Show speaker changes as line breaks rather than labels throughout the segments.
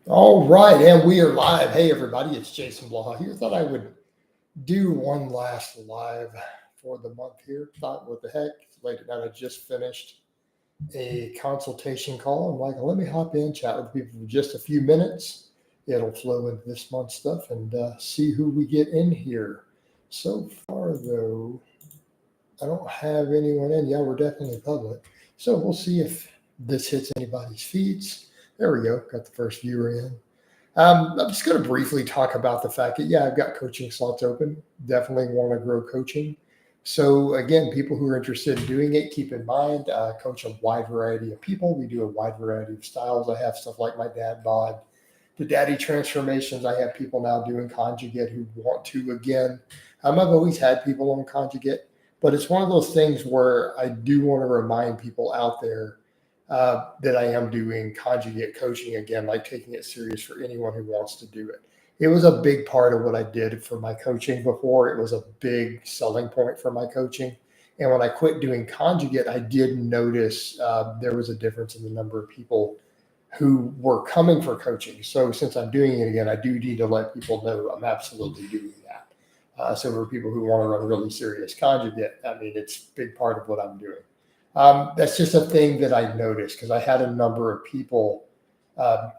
All right, and we are live. Hey, everybody, it's Jason Blaha here. Thought I would do one last live for the month here. Thought, what the heck? It's late at night. I just finished a consultation call. I'm like, let me hop in, chat with people for just a few minutes. It'll flow into this month's stuff and see who we get in here. So far, though, I don't have anyone in. Yeah, we're definitely public. So we'll see if this hits anybody's feeds. There we go. Got the first viewer in. I'm just going to briefly talk about the fact that, yeah, I've got coaching slots open. Definitely want to grow coaching. So, again, people who are interested in doing it, keep in mind, coach a wide variety of people. We do a wide variety of styles. I have stuff like my dad bod, the daddy transformations. I have people now doing conjugate who want to again. I've always had people on conjugate, but it's one of those things where I do want to remind people out there that I am doing conjugate coaching again, like taking it serious for anyone who wants to do it. It was a big part of what I did for my coaching before. It was a big selling point for my coaching. And when I quit doing conjugate, I did notice there was a difference in the number of people who were coming for coaching. So since I'm doing it again, I do need to let people know I'm absolutely doing that. So for people who want to run really serious conjugate, I mean, it's a big part of what I'm doing. That's just a thing that I noticed because I had a number of people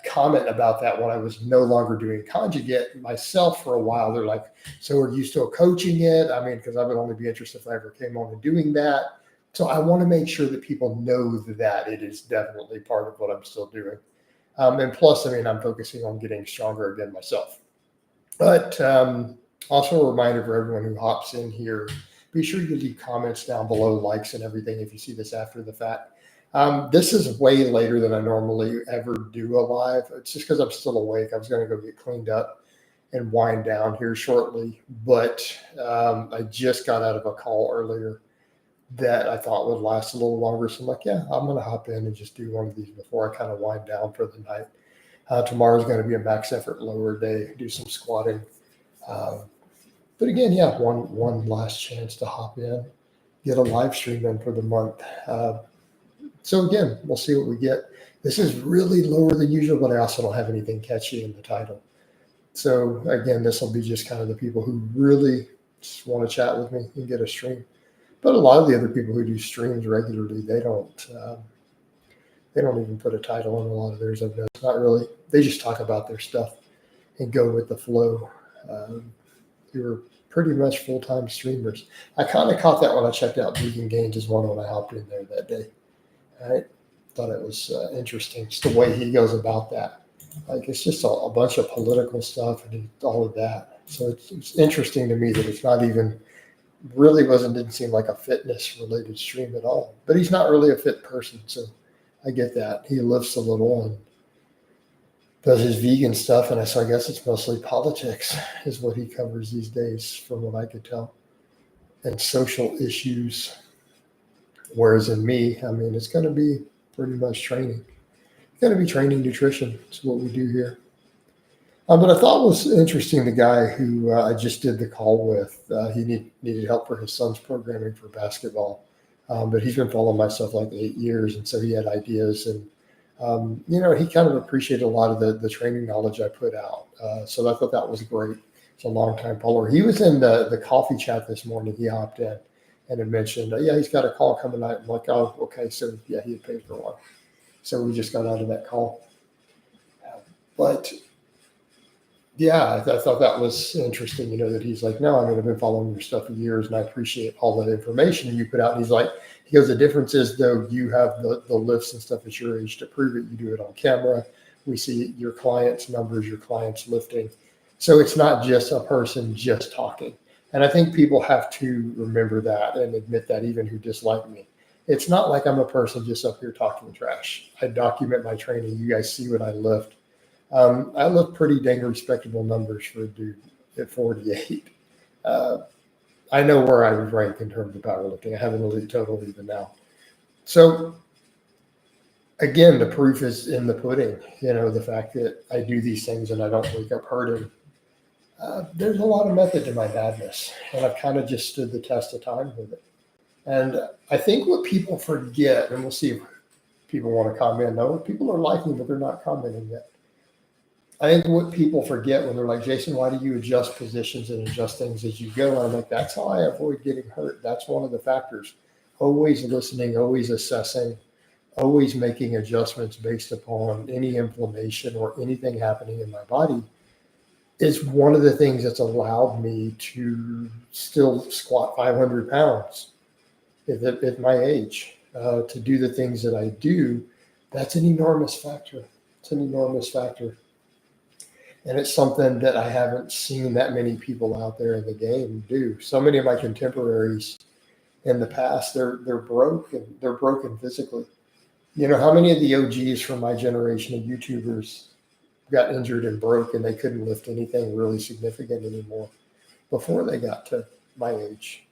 comment about that when I was no longer doing conjugate myself for a while. They're like, so are you still coaching it? I mean, because I would only be interested if I ever came on and doing that. So I want to make sure that people know that it is definitely part of what I'm still doing. And plus, I mean, I'm focusing on getting stronger again myself. But also a reminder for everyone who hops in here, be sure you leave comments down below, likes and everything if you see this after the fact. This is way later than I normally ever do a live. It's just because I'm still awake. I was going to go get cleaned up and wind down here shortly, but I just got out of a call earlier that I thought would last a little longer. So I'm like, yeah, I'm going to hop in and just do one of these before I kind of wind down for the night. Tomorrow's going to be a max effort lower day, do some squatting. Uh, but again, yeah, one last chance to hop in, get a live stream in for the month. So again, we'll see what we get. This is really lower than usual, but I also don't have anything catchy in the title. So again, this will be just kind of the people who really just want to chat with me and get a stream. But a lot of the other people who do streams regularly, they don't even put a title on a lot of theirs. I've noticed. Not really. They just talk about their stuff and go with the flow. They were pretty much full-time streamers. I kind of caught that when I checked out Vegan Gains as one when I hopped in there that day. I thought it was interesting, just the way he goes about that. Like it's just a bunch of political stuff and all of that. So it's interesting to me that it's not even really didn't seem like a fitness related stream at all. But he's not really a fit person, so I get that. He lifts a little and does his vegan stuff, and so I guess it's mostly politics is what he covers these days, from what I could tell, and social issues. Whereas in me, I mean, it's going to be pretty much training. It's going to be training nutrition. It's what we do here. But I thought was interesting the guy who I just did the call with. Needed help for his son's programming for basketball, but he's been following my stuff like 8 years, and so he had ideas and he kind of appreciated a lot of the training knowledge I put out. So I thought that was great. It's a long time follower. He was in the coffee chat this morning. He hopped in and had mentioned, yeah, he's got a call coming out. I'm like, oh, okay. So yeah, he had paid for one. So we just got out of that call. But yeah, I thought that was interesting, that he's like, no, I mean, I've been following your stuff for years and I appreciate all that information you put out. And he goes, the difference is though, you have the lifts and stuff at your age to prove it. You do it on camera. We see your clients' numbers, your clients lifting. So it's not just a person just talking. And I think people have to remember that and admit that, even who dislike me. It's not like I'm a person just up here talking trash. I document my training. You guys see what I lift. I look pretty dang respectable numbers for a dude at 48. I know where I would rank in terms of powerlifting. I have an elite total even now. So again, the proof is in the pudding. The fact that I do these things and I don't wake up hurting. There's a lot of method to my madness, and I've kind of just stood the test of time with it. And I think what people forget, and we'll see if people want to comment. No, people are liking, but they're not commenting yet. I think what people forget when they're like, Jason, why do you adjust positions and adjust things as you go? And I'm like, that's how I avoid getting hurt. That's one of the factors. Always listening, always assessing, always making adjustments based upon any inflammation or anything happening in my body is one of the things that's allowed me to still squat 500 pounds at my age, to do the things that I do. That's an enormous factor. It's an enormous factor. And it's something that I haven't seen that many people out there in the game do. So many of my contemporaries in the past, they're broken. They're broken physically. You know, how many of the OGs from my generation of YouTubers got injured and broke and they couldn't lift anything really significant anymore before they got to my age?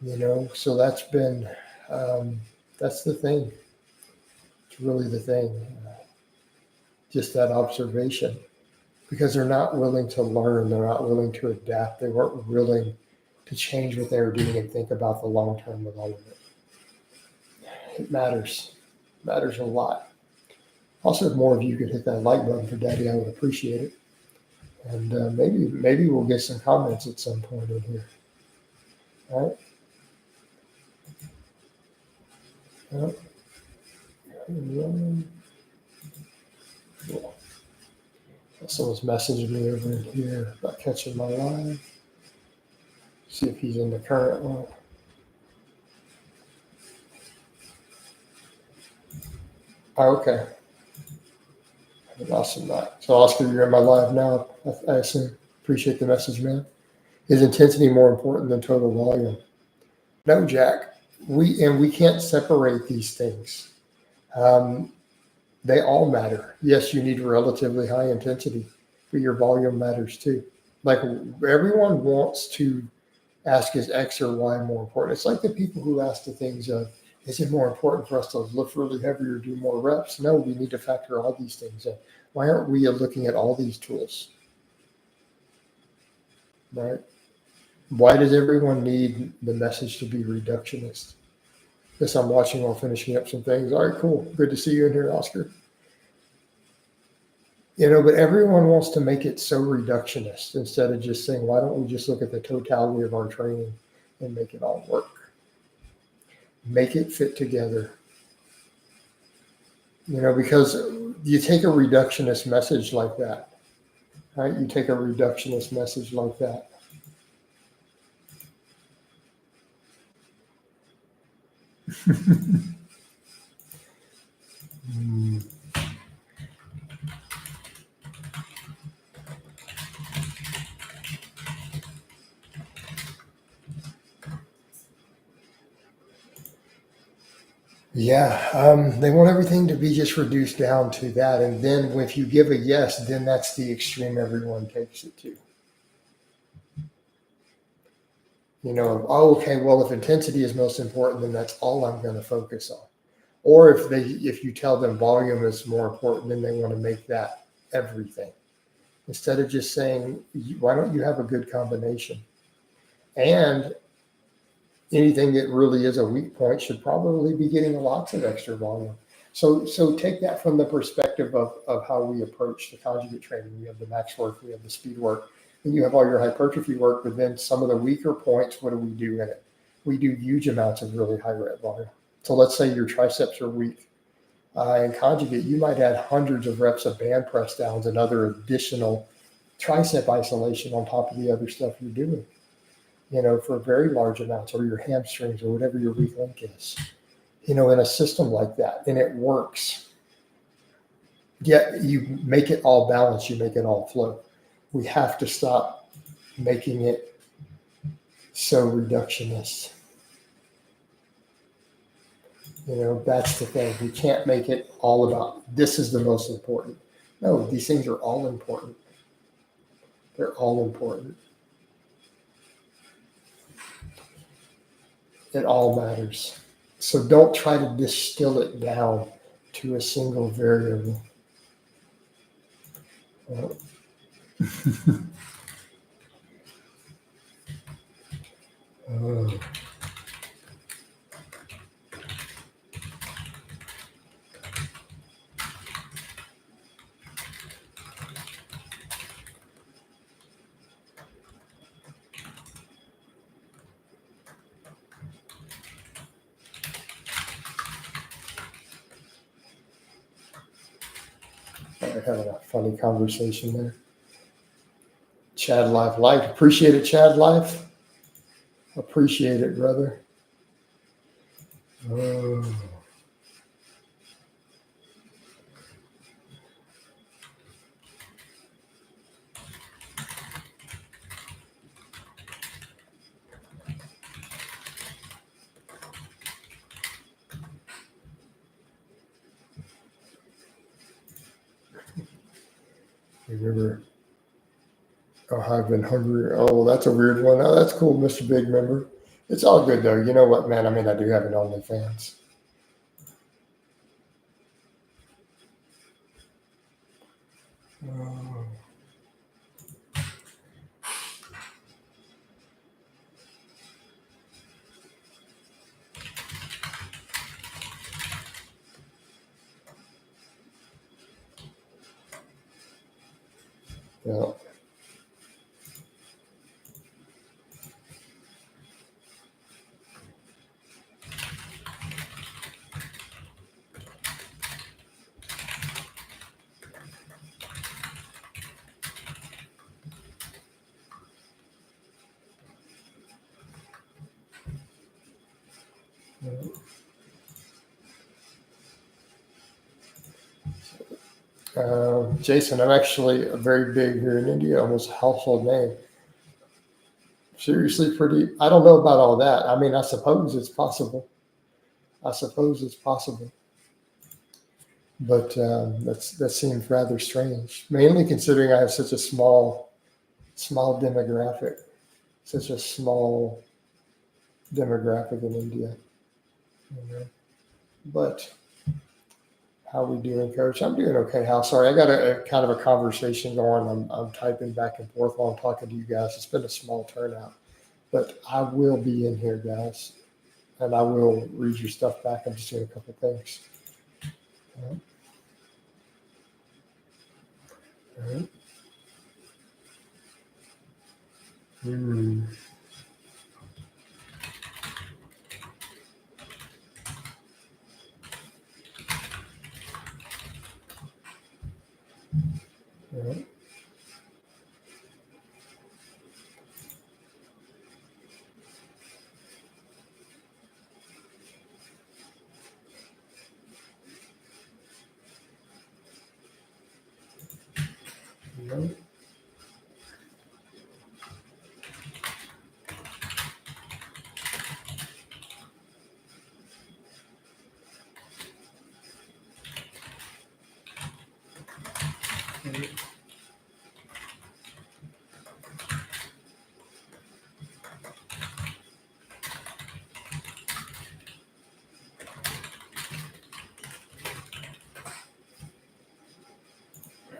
You know, so that's been, that's the thing. It's really the thing. Just that observation, because they're not willing to learn. They're not willing to adapt. They weren't willing to change what they were doing and think about the long term with all of it. It matters. It matters a lot. Also, if more of you could hit that like button for Daddy, I would appreciate it. And maybe we'll get some comments at some point in here. All right. Cool. Someone's messaged me over in here about catching my live. See if he's in the current one. Oh, okay. Awesome. So Oscar, you're in my live now, I assume. Appreciate the message, man. Is intensity more important than total volume? No, Jack. We can't separate these things. They all matter. Yes, you need relatively high intensity, but your volume matters too. Like everyone wants to ask, is X or Y more important? It's like the people who ask the things of, is it more important for us to lift really heavy or do more reps? No, we need to factor all these things in. Why aren't we looking at all these tools? Right? Why does everyone need the message to be reductionist? Yes, I'm watching while finishing up some things. All right, cool. Good to see you in here, Oscar. You know, but everyone wants to make it so reductionist instead of just saying, why don't we just look at the totality of our training and make it all work? Make it fit together. You know, because you take a reductionist message like that, right? You take a reductionist message like that. Yeah, they want everything to be just reduced down to that. And then if you give a yes, then that's the extreme everyone takes it to. You know, oh, okay, well, if intensity is most important, then that's all I'm going to focus on. Or if you tell them volume is more important, then they want to make that everything. Instead of just saying, why don't you have a good combination? And anything that really is a weak point should probably be getting lots of extra volume. So take that from the perspective of how we approach the conjugate training. We have the max work, we have the speed work, and you have all your hypertrophy work, but then some of the weaker points, what do we do in it? We do huge amounts of really high rep volume. So let's say your triceps are weak. In conjugate, you might add hundreds of reps of band press downs and other additional tricep isolation on top of the other stuff you're doing, you know, for very large amounts, or your hamstrings or whatever your weak link is, you know, in a system like that. And it works. Yet you make it all balanced, you make it all flow. We have to stop making it so reductionist. You know, that's the thing. We can't make it all about this is the most important. No, these things are all important. They're all important. It all matters. So don't try to distill it down to a single variable. Oh. having a funny conversation there. Chad Life like. Appreciate it, Chad Life. Appreciate it, brother. Oh. Remember, oh, I've been hungry. Oh, that's a weird one. Oh, that's cool, Mr. Big Member. It's all good, though. You know what, man? I mean, I do have an OnlyFans. Oh. Yeah. Jason, I'm actually very big here in India, almost a household name. Seriously, pretty. I don't know about all that. I mean, I suppose it's possible. I suppose it's possible. But that seems rather strange, mainly considering I have such a small demographic, such a small demographic in India. You know? But how we doing, Coach? I'm doing okay, Hal. Sorry, I got a kind of a conversation going. I'm typing back and forth while I'm talking to you guys. It's been a small turnout, but I will be in here, guys, and I will read your stuff back. I'm just doing a couple things. All right. Hmm. All right. All right.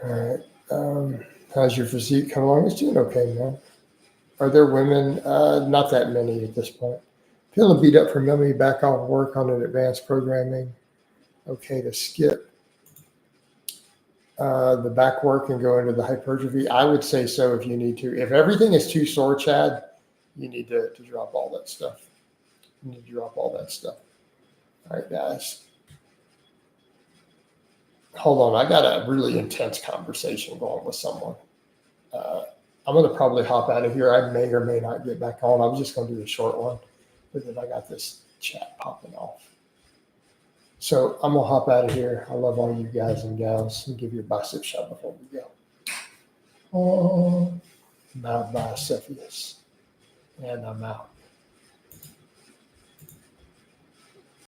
All right. How's your physique coming along? It's doing okay, man. Are there women? Not that many at this point. Feeling beat up from me back off work on an advanced programming. Okay, to skip the back work and go into the hypertrophy. I would say so if you need to. If everything is too sore, Chad, you need to drop all that stuff. You need to drop all that stuff. All right, guys. Hold on. I got a really intense conversation going with someone. I'm going to probably hop out of here. I may or may not get back on. I was just going to do a short one, but then I got this chat popping off. So I'm going to hop out of here. I love all you guys and gals, and give you a bicep shot before we go. Oh, bye-bye, Cepheus. And I'm out.